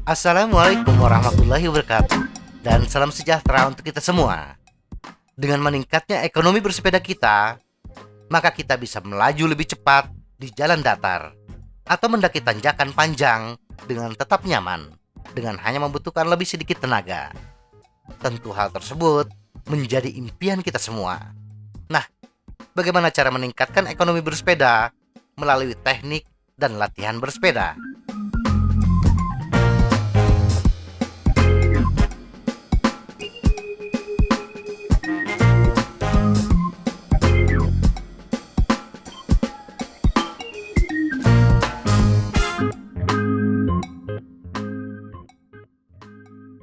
Assalamualaikum warahmatullahi wabarakatuh. Dan salam sejahtera untuk kita semua. Dengan meningkatnya ekonomi bersepeda kita, maka kita bisa melaju lebih cepat di jalan datar atau mendaki tanjakan panjang dengan tetap nyaman, dengan hanya membutuhkan lebih sedikit tenaga. Tentu hal tersebut menjadi impian kita semua. Nah, bagaimana cara meningkatkan ekonomi bersepeda melalui teknik dan latihan bersepeda?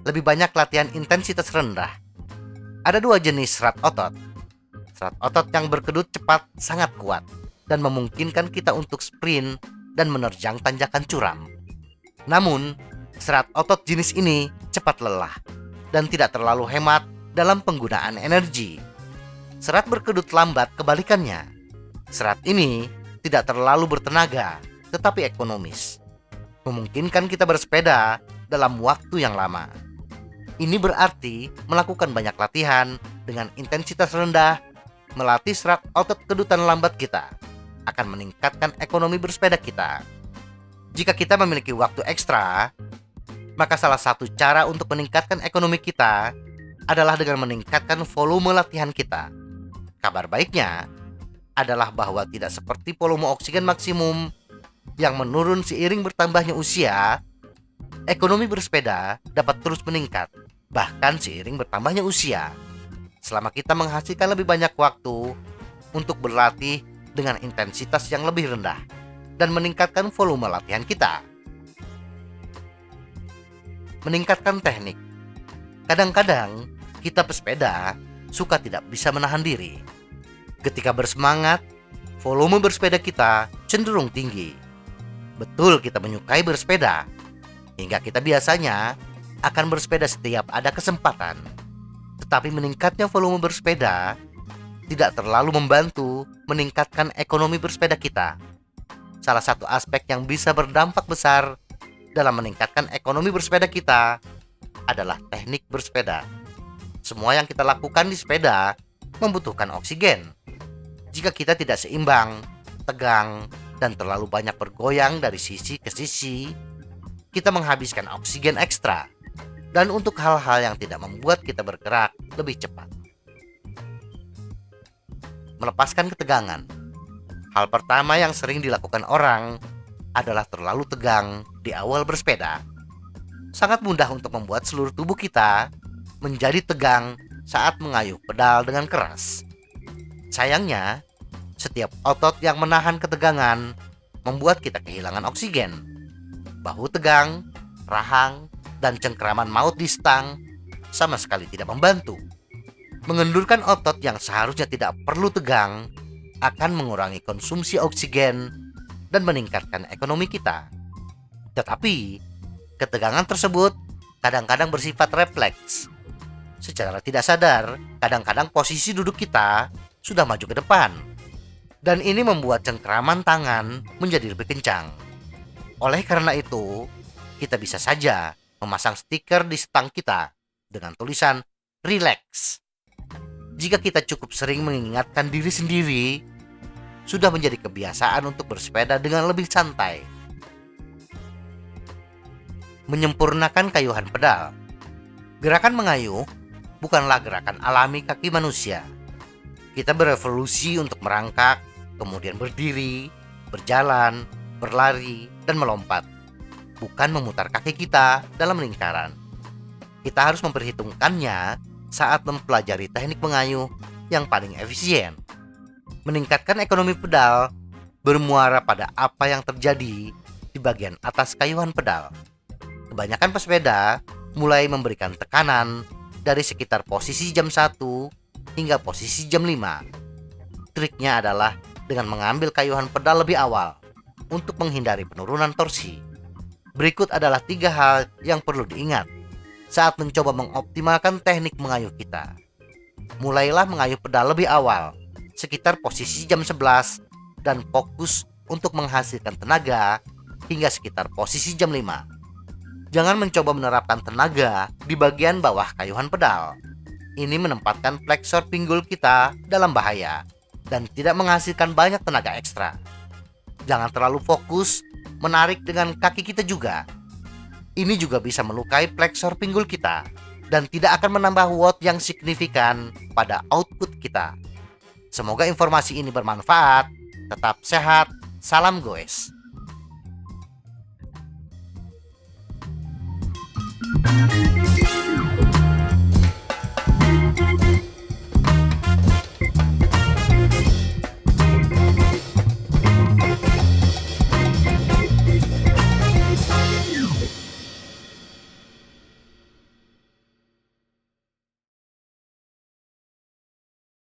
Lebih banyak latihan intensitas rendah. Ada dua jenis serat otot. Serat otot yang berkedut cepat sangat kuat dan memungkinkan kita untuk sprint dan menerjang tanjakan curam. Namun, serat otot jenis ini cepat lelah dan tidak terlalu hemat dalam penggunaan energi. Serat berkedut lambat kebalikannya. Serat ini tidak terlalu bertenaga, tetapi ekonomis. Memungkinkan kita bersepeda dalam waktu yang lama. Ini berarti melakukan banyak latihan dengan intensitas rendah, melatih serat otot kedutan lambat kita, akan meningkatkan ekonomi bersepeda kita. Jika kita memiliki waktu ekstra, maka salah satu cara untuk meningkatkan ekonomi kita adalah dengan meningkatkan volume latihan kita. Kabar baiknya adalah bahwa tidak seperti volume oksigen maksimum yang menurun seiring bertambahnya usia. Ekonomi bersepeda dapat terus meningkat, bahkan seiring bertambahnya usia, selama kita menghasilkan lebih banyak waktu untuk berlatih dengan intensitas yang lebih rendah dan meningkatkan volume latihan kita. Meningkatkan teknik. Kadang-kadang kita pesepeda suka tidak bisa menahan diri. Ketika bersemangat, volume bersepeda kita cenderung tinggi. Betul, kita menyukai bersepeda, hingga kita biasanya akan bersepeda setiap ada kesempatan. Tetapi meningkatnya volume bersepeda tidak terlalu membantu meningkatkan ekonomi bersepeda kita. Salah satu aspek yang bisa berdampak besar dalam meningkatkan ekonomi bersepeda kita adalah teknik bersepeda. Semua yang kita lakukan di sepeda membutuhkan oksigen. Jika kita tidak seimbang, tegang, dan terlalu banyak bergoyang dari sisi ke sisi, kita menghabiskan oksigen ekstra, dan untuk hal-hal yang tidak membuat kita bergerak lebih cepat. Melepaskan ketegangan. Hal pertama yang sering dilakukan orang adalah terlalu tegang di awal bersepeda. Sangat mudah untuk membuat seluruh tubuh kita menjadi tegang saat mengayuh pedal dengan keras. Sayangnya, setiap otot yang menahan ketegangan membuat kita kehilangan oksigen. Bahu tegang, rahang, dan cengkraman maut di stang sama sekali tidak membantu. Mengendurkan otot yang seharusnya tidak perlu tegang akan mengurangi konsumsi oksigen dan meningkatkan ekonomi kita. Tetapi, ketegangan tersebut kadang-kadang bersifat refleks. Secara tidak sadar, kadang-kadang posisi duduk kita sudah maju ke depan, dan ini membuat cengkraman tangan menjadi lebih kencang. Oleh karena itu, kita bisa saja memasang stiker di stang kita dengan tulisan "Relax". Jika kita cukup sering mengingatkan diri sendiri, sudah menjadi kebiasaan untuk bersepeda dengan lebih santai. Menyempurnakan kayuhan pedal. Gerakan mengayuh bukanlah gerakan alami kaki manusia. Kita berevolusi untuk merangkak, kemudian berdiri, berjalan, berlari, dan melompat, bukan memutar kaki kita dalam lingkaran. Kita harus memperhitungkannya saat mempelajari teknik mengayuh yang paling efisien. Meningkatkan ekonomi pedal bermuara pada apa yang terjadi di bagian atas kayuhan pedal. Kebanyakan pesepeda mulai memberikan tekanan dari sekitar posisi jam 1 hingga posisi jam 5. Triknya adalah dengan mengambil kayuhan pedal lebih awal untuk menghindari penurunan torsi. Berikut adalah 3 hal yang perlu diingat saat mencoba mengoptimalkan teknik mengayuh kita. Mulailah mengayuh pedal lebih awal, sekitar posisi jam 11 dan fokus untuk menghasilkan tenaga hingga sekitar posisi jam 5. Jangan mencoba menerapkan tenaga di bagian bawah kayuhan pedal. Ini menempatkan fleksor pinggul kita dalam bahaya dan tidak menghasilkan banyak tenaga ekstra. Jangan terlalu fokus menarik dengan kaki kita juga. Ini juga bisa melukai fleksor pinggul kita dan tidak akan menambah watt yang signifikan pada output kita. Semoga informasi ini bermanfaat. Tetap sehat. Salam goes.